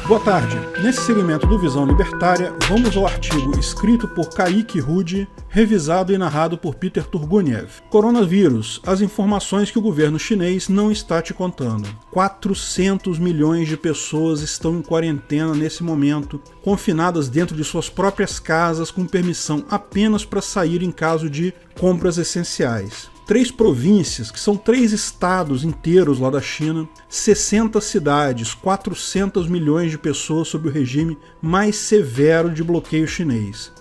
Boa tarde. Nesse segmento do Visão Libertária, vamos ao artigo escrito por Kaique Rudi, revisado e narrado por Peter Turguniev. Coronavírus, as informações que o governo chinês não está te contando. 400 milhões de pessoas estão em quarentena nesse momento, confinadas dentro de suas próprias casas com permissão apenas para sair em caso de compras essenciais. 3 províncias, que são 3 estados inteiros lá da China, 60 cidades, 400 milhões de pessoas sob o regime mais severo de bloqueio chinês.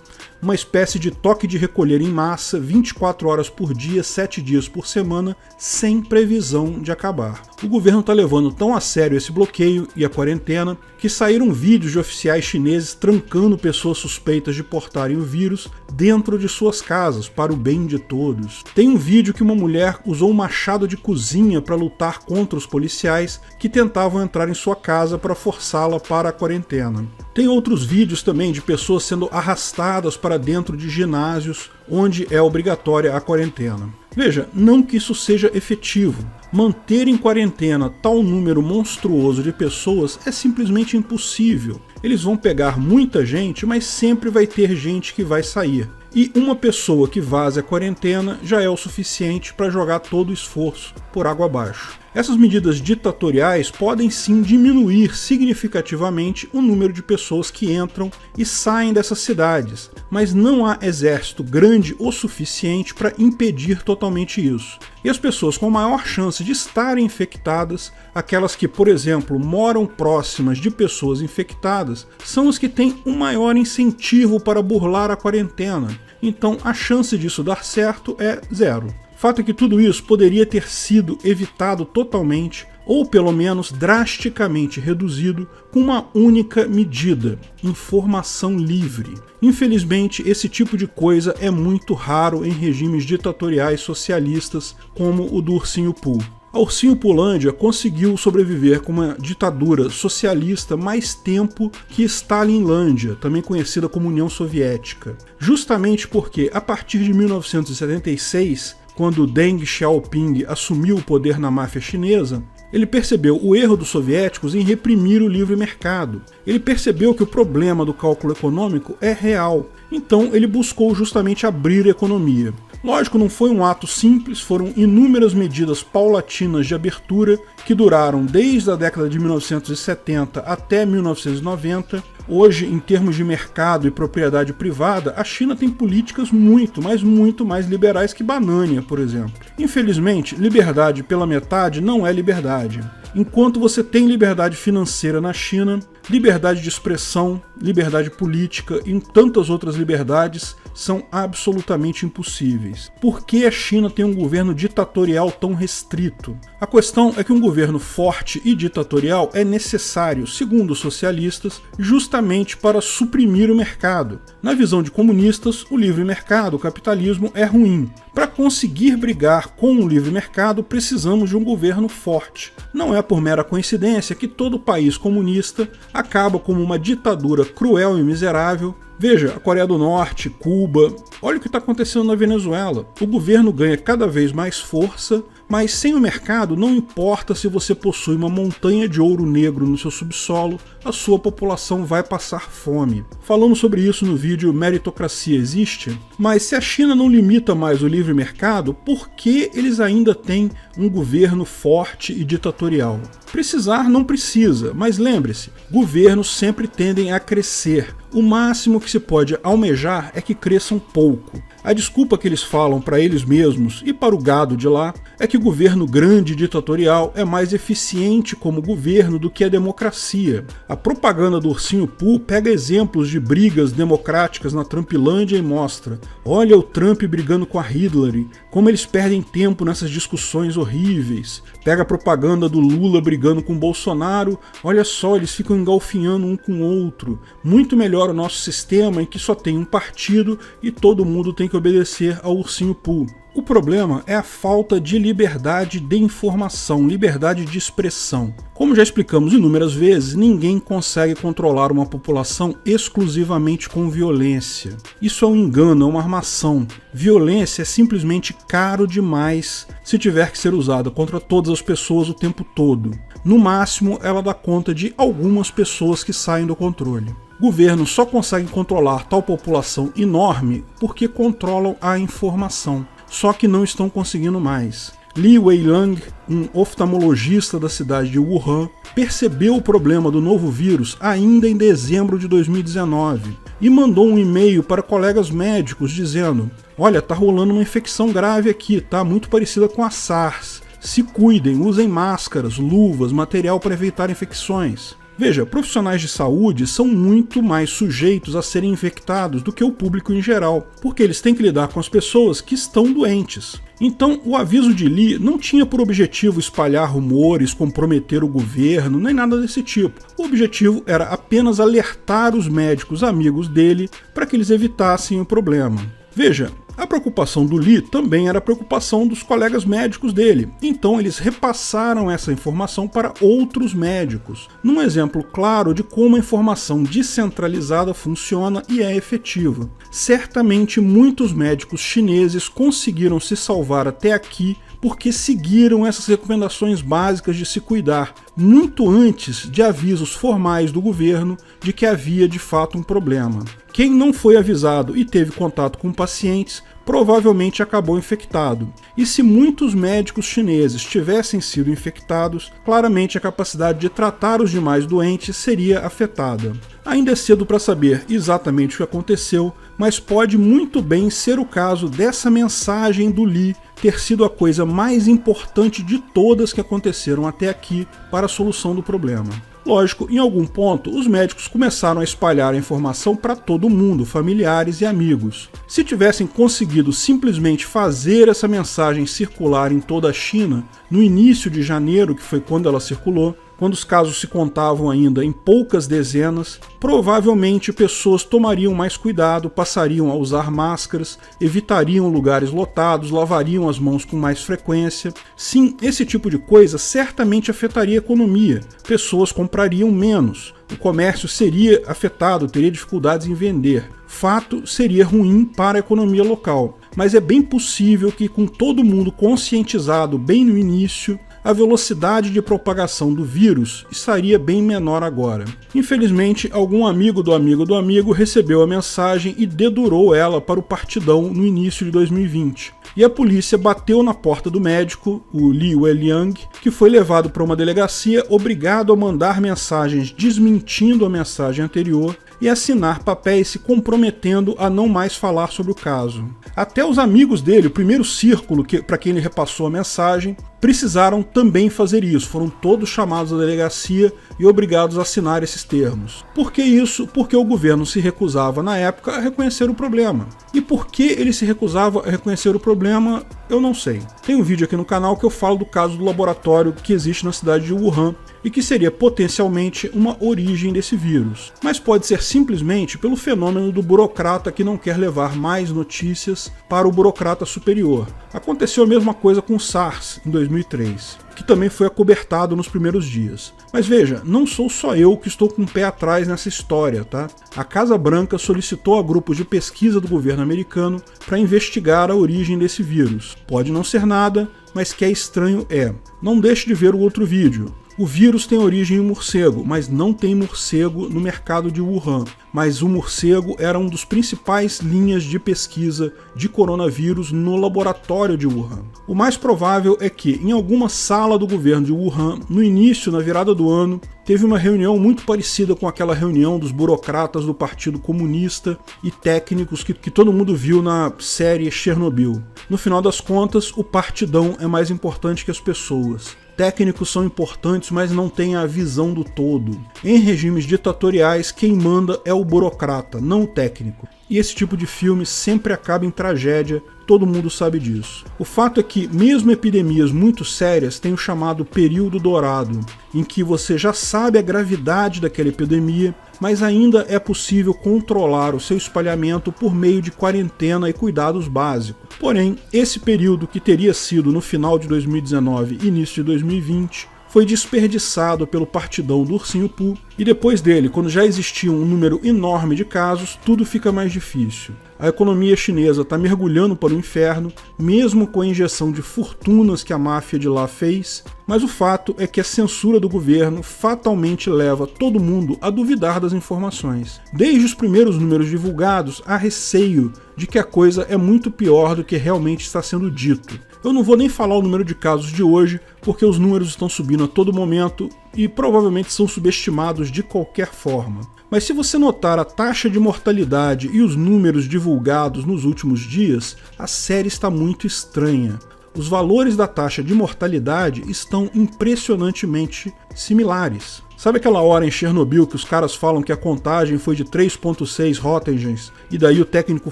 Uma espécie de toque de recolher em massa, 24 horas por dia, 7 dias por semana, sem previsão de acabar. O governo está levando tão a sério esse bloqueio e a quarentena que saíram vídeos de oficiais chineses trancando pessoas suspeitas de portarem o vírus dentro de suas casas, para o bem de todos. Tem um vídeo que uma mulher usou um machado de cozinha para lutar contra os policiais que tentavam entrar em sua casa para forçá-la para a quarentena. Tem outros vídeos também de pessoas sendo arrastadas para dentro de ginásios onde é obrigatória a quarentena. Veja, não que isso seja efetivo. Manter em quarentena tal número monstruoso de pessoas é simplesmente impossível. Eles vão pegar muita gente, mas sempre vai ter gente que vai sair. E uma pessoa que vaza a quarentena já é o suficiente para jogar todo o esforço por água abaixo. Essas medidas ditatoriais podem sim diminuir significativamente o número de pessoas que entram e saem dessas cidades, mas não há exército grande o suficiente para impedir totalmente isso. E as pessoas com maior chance de estarem infectadas, aquelas que, por exemplo, moram próximas de pessoas infectadas, são as que têm um maior incentivo para burlar a quarentena. Então a chance disso dar certo é zero. Fato é que tudo isso poderia ter sido evitado totalmente, ou pelo menos drasticamente reduzido, com uma única medida: informação livre. Infelizmente, esse tipo de coisa é muito raro em regimes ditatoriais socialistas como o do Ursinho Pooh. A Ursinho Pulândia conseguiu sobreviver com uma ditadura socialista mais tempo que Stalinlândia, também conhecida como União Soviética. Justamente porque, a partir de 1976, quando Deng Xiaoping assumiu o poder na máfia chinesa, ele percebeu o erro dos soviéticos em reprimir o livre mercado. Ele percebeu que o problema do cálculo econômico é real, então ele buscou justamente abrir a economia. Lógico, não foi um ato simples, foram inúmeras medidas paulatinas de abertura que duraram desde a década de 1970 até 1990. Hoje, em termos de mercado e propriedade privada, a China tem políticas muito mais liberais que Banânia, por exemplo. Infelizmente, liberdade pela metade não é liberdade. Enquanto você tem liberdade financeira na China, liberdade de expressão, liberdade política e tantas outras liberdades são absolutamente impossíveis. Por que a China tem um governo ditatorial tão restrito? A questão é que um governo forte e ditatorial é necessário, segundo os socialistas, justamente para suprimir o mercado. Na visão de comunistas, o livre mercado, o capitalismo, é ruim. Para conseguir brigar com o livre mercado, precisamos de um governo forte. Não é por mera coincidência que todo país comunista acaba como uma ditadura cruel e miserável. Veja, a Coreia do Norte, Cuba, olha o que está acontecendo na Venezuela. O governo ganha cada vez mais força, mas sem o mercado não importa se você possui uma montanha de ouro negro no seu subsolo, a sua população vai passar fome. Falamos sobre isso no vídeo Meritocracia Existe? Mas se a China não limita mais o livre mercado, por que eles ainda têm um governo forte e ditatorial? Precisar não precisa, mas lembre-se, governos sempre tendem a crescer. O máximo que se pode almejar é que cresçam pouco. A desculpa que eles falam para eles mesmos e para o gado de lá é que o governo grande e ditatorial é mais eficiente como governo do que a democracia. A propaganda do Ursinho Pooh pega exemplos de brigas democráticas na Trumpilândia e mostra: olha o Trump brigando com a Hillary, como eles perdem tempo nessas discussões horríveis. Pega a propaganda do Lula brigando com o Bolsonaro, olha só, eles ficam engalfinhando um com o outro. Muito melhor o nosso sistema em que só tem um partido e todo mundo tem que obedecer ao Ursinho Pooh. O problema é a falta de liberdade de informação, liberdade de expressão. Como já explicamos inúmeras vezes, ninguém consegue controlar uma população exclusivamente com violência. Isso é um engano, é uma armação. Violência é simplesmente caro demais se tiver que ser usada contra todas as pessoas o tempo todo. No máximo, ela dá conta de algumas pessoas que saem do controle. Governos só conseguem controlar tal população enorme porque controlam a informação. Só que não estão conseguindo mais. Li Weilang, um oftalmologista da cidade de Wuhan, percebeu o problema do novo vírus ainda em dezembro de 2019 e mandou um e-mail para colegas médicos dizendo: olha, tá rolando uma infecção grave aqui, tá muito parecida com a SARS. Se cuidem, usem máscaras, luvas, material para evitar infecções. Veja, profissionais de saúde são muito mais sujeitos a serem infectados do que o público em geral, porque eles têm que lidar com as pessoas que estão doentes. Então, o aviso de Li não tinha por objetivo espalhar rumores, comprometer o governo, nem nada desse tipo. O objetivo era apenas alertar os médicos amigos dele para que eles evitassem o problema. Veja, a preocupação do Li também era a preocupação dos colegas médicos dele, então eles repassaram essa informação para outros médicos, num exemplo claro de como a informação descentralizada funciona e é efetiva. Certamente muitos médicos chineses conseguiram se salvar até aqui porque seguiram essas recomendações básicas de se cuidar, muito antes de avisos formais do governo de que havia de fato um problema. Quem não foi avisado e teve contato com pacientes provavelmente acabou infectado. E se muitos médicos chineses tivessem sido infectados, claramente a capacidade de tratar os demais doentes seria afetada. Ainda é cedo para saber exatamente o que aconteceu, mas pode muito bem ser o caso dessa mensagem do Li ter sido a coisa mais importante de todas que aconteceram até aqui para a solução do problema. Lógico, em algum ponto, os médicos começaram a espalhar a informação para todo mundo, familiares e amigos. Se tivessem conseguido simplesmente fazer essa mensagem circular em toda a China, no início de janeiro, que foi quando ela circulou, quando os casos se contavam ainda em poucas dezenas, provavelmente pessoas tomariam mais cuidado, passariam a usar máscaras, evitariam lugares lotados, lavariam as mãos com mais frequência. Sim, esse tipo de coisa certamente afetaria a economia. Pessoas comprariam menos, o comércio seria afetado, teria dificuldades em vender. Fato, seria ruim para a economia local. Mas é bem possível que, com todo mundo conscientizado bem no início, a velocidade de propagação do vírus estaria bem menor agora. Infelizmente, algum amigo do amigo recebeu a mensagem e dedurou ela para o Partidão no início de 2020. E a polícia bateu na porta do médico, o Li Weilang, que foi levado para uma delegacia, obrigado a mandar mensagens desmentindo a mensagem anterior e assinar papéis se comprometendo a não mais falar sobre o caso. Até os amigos dele, o primeiro círculo para quem ele repassou a mensagem, precisaram também fazer isso. Foram todos chamados à delegacia e obrigados a assinar esses termos. Por que isso? Porque o governo se recusava, na época, a reconhecer o problema. E por que ele se recusava a reconhecer o problema, eu não sei. Tem um vídeo aqui no canal que eu falo do caso do laboratório que existe na cidade de Wuhan e que seria potencialmente uma origem desse vírus. Mas pode ser simplesmente pelo fenômeno do burocrata que não quer levar mais notícias para o burocrata superior. Aconteceu a mesma coisa com o SARS em 2003, que também foi acobertado nos primeiros dias. Mas veja, não sou só eu que estou com o pé atrás nessa história, tá? A Casa Branca solicitou a grupos de pesquisa do governo americano para investigar a origem desse vírus. Pode não ser nada, mas que é estranho é. Não deixe de ver o outro vídeo. O vírus tem origem em morcego, mas não tem morcego no mercado de Wuhan. Mas o morcego era um dos principais linhas de pesquisa de coronavírus no laboratório de Wuhan. O mais provável é que, em alguma sala do governo de Wuhan, no início, na virada do ano, teve uma reunião muito parecida com aquela reunião dos burocratas do Partido Comunista e técnicos que todo mundo viu na série Chernobyl. No final das contas, o partidão é mais importante que as pessoas. Técnicos são importantes, mas não têm a visão do todo. Em regimes ditatoriais, quem manda é o burocrata, não o técnico. E esse tipo de filme sempre acaba em tragédia, todo mundo sabe disso. O fato é que, mesmo epidemias muito sérias têm o chamado período dourado, em que você já sabe a gravidade daquela epidemia, mas ainda é possível controlar o seu espalhamento por meio de quarentena e cuidados básicos. Porém, esse período, que teria sido no final de 2019 e início de 2020, foi desperdiçado pelo partidão do Ursinho Pooh, e depois dele, quando já existia um número enorme de casos, tudo fica mais difícil. A economia chinesa está mergulhando para o inferno, mesmo com a injeção de fortunas que a máfia de lá fez, mas o fato é que a censura do governo fatalmente leva todo mundo a duvidar das informações. Desde os primeiros números divulgados, há receio de que a coisa é muito pior do que realmente está sendo dito. Eu não vou nem falar o número de casos de hoje, porque os números estão subindo a todo momento e provavelmente são subestimados de qualquer forma. Mas se você notar a taxa de mortalidade e os números divulgados nos últimos dias, a série está muito estranha. Os valores da taxa de mortalidade estão impressionantemente similares. Sabe aquela hora em Chernobyl que os caras falam que a contagem foi de 3.6 roentgens e daí o técnico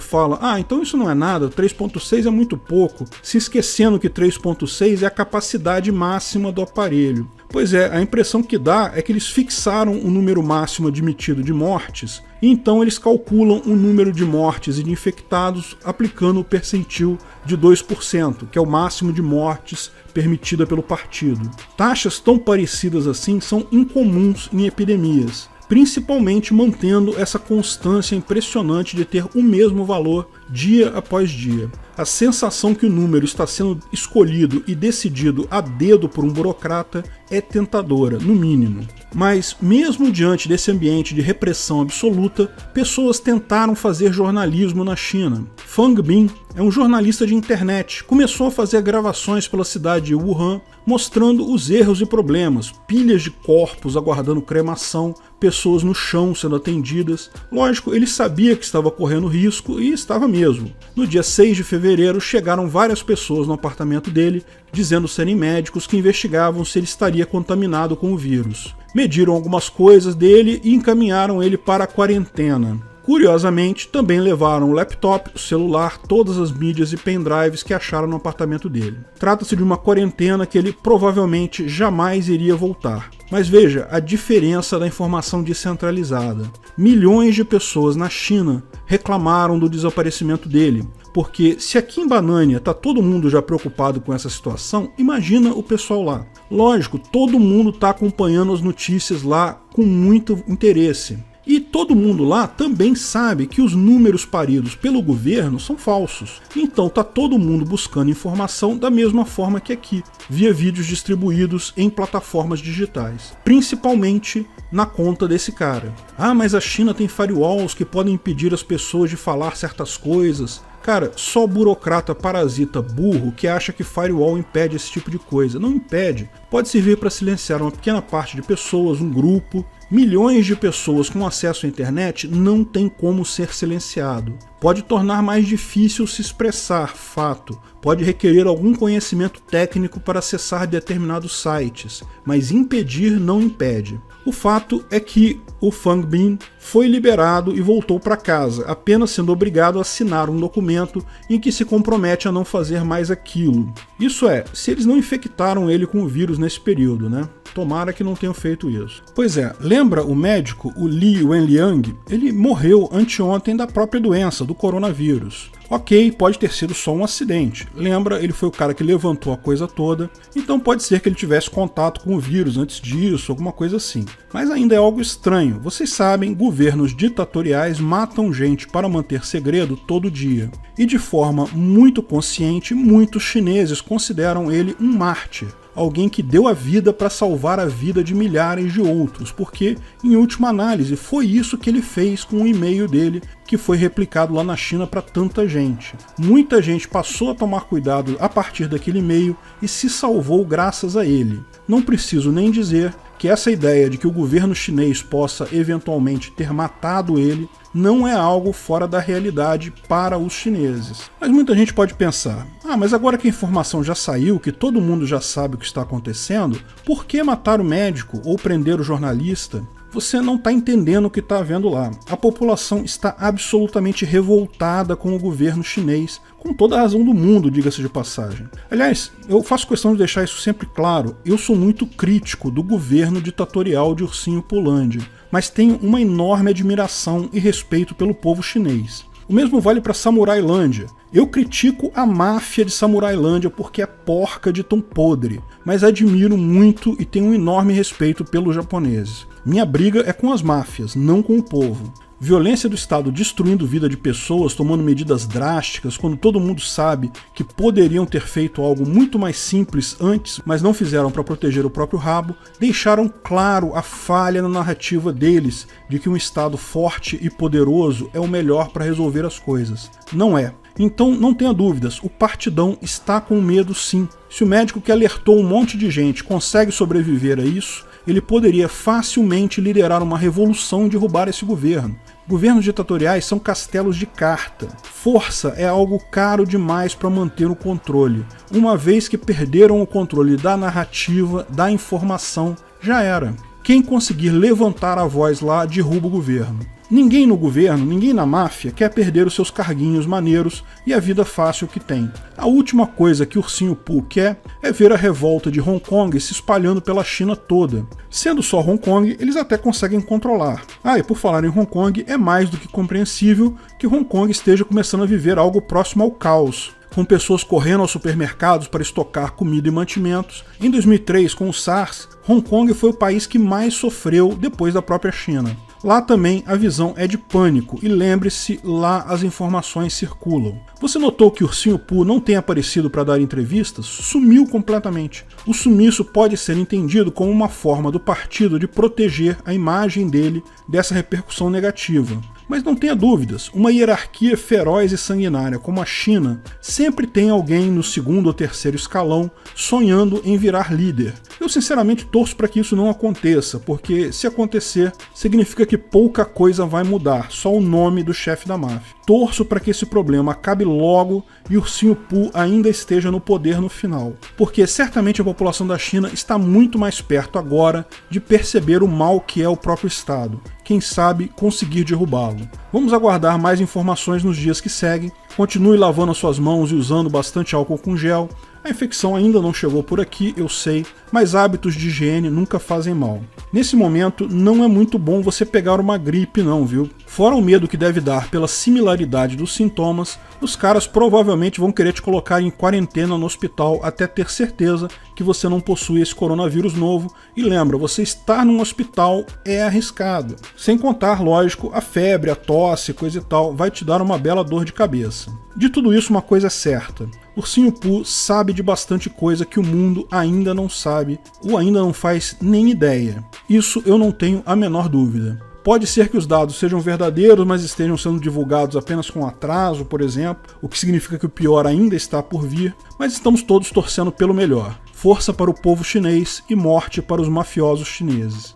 fala, então isso não é nada, 3.6 é muito pouco, se esquecendo que 3.6 é a capacidade máxima do aparelho. Pois é, a impressão que dá é que eles fixaram o número máximo admitido de mortes, e então eles calculam o número de mortes e de infectados aplicando o percentil de 2%, que é o máximo de mortes permitida pelo partido. Taxas tão parecidas assim são incomuns em epidemias, principalmente mantendo essa constância impressionante de ter o mesmo valor dia após dia. A sensação que o número está sendo escolhido e decidido a dedo por um burocrata é tentadora, no mínimo. Mas, mesmo diante desse ambiente de repressão absoluta, pessoas tentaram fazer jornalismo na China. Fang Bin é um jornalista de internet, começou a fazer gravações pela cidade de Wuhan, mostrando os erros e problemas, pilhas de corpos aguardando cremação, pessoas no chão sendo atendidas. Lógico, ele sabia que estava correndo risco e estava mesmo. No dia 6 de fevereiro, chegaram várias pessoas no apartamento dele, dizendo serem médicos que investigavam se ele estaria contaminado com o vírus. Mediram algumas coisas dele e encaminharam ele para a quarentena. Curiosamente, também levaram o laptop, o celular, todas as mídias e pendrives que acharam no apartamento dele. Trata-se de uma quarentena que ele provavelmente jamais iria voltar. Mas veja a diferença da informação descentralizada. Milhões de pessoas na China reclamaram do desaparecimento dele, porque se aqui em Banânia tá todo mundo já preocupado com essa situação, imagina o pessoal lá. Lógico, todo mundo está acompanhando as notícias lá com muito interesse. E todo mundo lá também sabe que os números paridos pelo governo são falsos. Então tá todo mundo buscando informação da mesma forma que aqui, via vídeos distribuídos em plataformas digitais, principalmente na conta desse cara. Mas a China tem firewalls que podem impedir as pessoas de falar certas coisas. Cara, só burocrata parasita burro que acha que firewall impede esse tipo de coisa. Não impede. Pode servir para silenciar uma pequena parte de pessoas, um grupo. Milhões de pessoas com acesso à internet não tem como ser silenciado. Pode tornar mais difícil se expressar, fato. Pode requerer algum conhecimento técnico para acessar determinados sites, mas impedir não impede. O fato é que o Fang Bin foi liberado e voltou para casa, apenas sendo obrigado a assinar um documento em que se compromete a não fazer mais aquilo. Isso é, se eles não infectaram ele com o vírus nesse período, né? Tomara que não tenham feito isso. Pois é, lembra o médico, o Li Wenliang? Ele morreu anteontem da própria doença, do coronavírus. Ok, pode ter sido só um acidente. Lembra, ele foi o cara que levantou a coisa toda, então pode ser que ele tivesse contato com o vírus antes disso, alguma coisa assim. Mas ainda é algo estranho. Vocês sabem, governos ditatoriais matam gente para manter segredo todo dia. E de forma muito consciente, muitos chineses consideram ele um mártir. Alguém que deu a vida para salvar a vida de milhares de outros, porque, em última análise, foi isso que ele fez com o e-mail dele, que foi replicado lá na China para tanta gente. Muita gente passou a tomar cuidado a partir daquele e-mail e se salvou graças a ele. Não preciso nem dizer que essa ideia de que o governo chinês possa eventualmente ter matado ele não é algo fora da realidade para os chineses. Mas muita gente pode pensar, mas agora que a informação já saiu, que todo mundo já sabe o que está acontecendo, por que matar o médico ou prender o jornalista? Você não está entendendo o que está vendo lá. A população está absolutamente revoltada com o governo chinês, com toda a razão do mundo, diga-se de passagem. Aliás, eu faço questão de deixar isso sempre claro, eu sou muito crítico do governo ditatorial de Ursinho Pulândia, mas tenho uma enorme admiração e respeito pelo povo chinês. O mesmo vale para Samurailândia. Eu critico a máfia de Samurailândia porque é porca de tão podre, mas admiro muito e tenho um enorme respeito pelos japoneses. Minha briga é com as máfias, não com o povo. Violência do Estado destruindo vida de pessoas, tomando medidas drásticas, quando todo mundo sabe que poderiam ter feito algo muito mais simples antes, mas não fizeram para proteger o próprio rabo, deixaram claro a falha na narrativa deles de que um Estado forte e poderoso é o melhor para resolver as coisas. Não é. Então não tenha dúvidas, o partidão está com medo sim. Se o médico que alertou um monte de gente consegue sobreviver a isso, ele poderia facilmente liderar uma revolução e derrubar esse governo. Governos ditatoriais são castelos de carta. Força é algo caro demais para manter o controle. Uma vez que perderam o controle da narrativa, da informação, já era. Quem conseguir levantar a voz lá derruba o governo. Ninguém no governo, ninguém na máfia quer perder os seus carguinhos maneiros e a vida fácil que tem. A última coisa que Ursinho Pooh quer é ver a revolta de Hong Kong se espalhando pela China toda. Sendo só Hong Kong, eles até conseguem controlar. E por falar em Hong Kong, é mais do que compreensível que Hong Kong esteja começando a viver algo próximo ao caos, com pessoas correndo aos supermercados para estocar comida e mantimentos. Em 2003, com o SARS, Hong Kong foi o país que mais sofreu depois da própria China. Lá também a visão é de pânico, e lembre-se, lá as informações circulam. Você notou que Ursinho Pooh não tem aparecido para dar entrevistas? Sumiu completamente. O sumiço pode ser entendido como uma forma do partido de proteger a imagem dele dessa repercussão negativa. Mas não tenha dúvidas, uma hierarquia feroz e sanguinária como a China sempre tem alguém no segundo ou terceiro escalão sonhando em virar líder. Eu sinceramente torço para que isso não aconteça, porque se acontecer, significa que pouca coisa vai mudar, só o nome do chefe da máfia. Torço para que esse problema acabe logo e Ursinho Pooh ainda esteja no poder no final, porque certamente a população da China está muito mais perto agora de perceber o mal que é o próprio Estado. Quem sabe conseguir derrubá-lo. Vamos aguardar mais informações nos dias que seguem. Continue lavando as suas mãos e usando bastante álcool com gel. A infecção ainda não chegou por aqui, eu sei, mas hábitos de higiene nunca fazem mal. Nesse momento, não é muito bom você pegar uma gripe não, viu? Fora o medo que deve dar pela similaridade dos sintomas, os caras provavelmente vão querer te colocar em quarentena no hospital até ter certeza que você não possui esse coronavírus novo. E lembra, você estar num hospital é arriscado. Sem contar, lógico, a febre, a tosse, coisa e tal, vai te dar uma bela dor de cabeça. De tudo isso, uma coisa é certa. Ursinho Pooh sabe de bastante coisa que o mundo ainda não sabe, ou ainda não faz nem ideia. Isso eu não tenho a menor dúvida. Pode ser que os dados sejam verdadeiros, mas estejam sendo divulgados apenas com atraso, por exemplo, o que significa que o pior ainda está por vir, mas estamos todos torcendo pelo melhor. Força para o povo chinês e morte para os mafiosos chineses.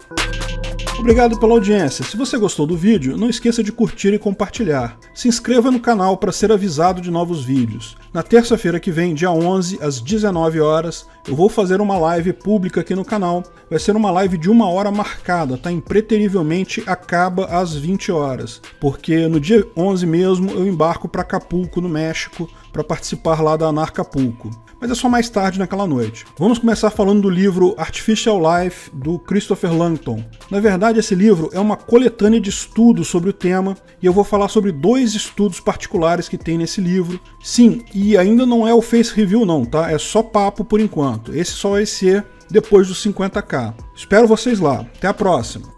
Obrigado pela audiência. Se você gostou do vídeo, não esqueça de curtir e compartilhar. Se inscreva no canal para ser avisado de novos vídeos. Na terça-feira que vem, dia 11, às 19 horas, eu vou fazer uma live pública aqui no canal. Vai ser uma live de 1 hora marcada, tá? Impreterivelmente acaba às 20 horas. Porque no dia 11 mesmo eu embarco para Acapulco, no México, para participar lá da Anarcapulco. Mas é só mais tarde naquela noite. Vamos começar falando do livro Artificial Life, do Christopher Langton. Na verdade, esse livro é uma coletânea de estudos sobre o tema, e eu vou falar sobre 2 estudos particulares que tem nesse livro. Sim, e ainda não é o Face Review não, tá? É só papo por enquanto. Esse só vai ser depois dos 50k. Espero vocês lá. Até a próxima!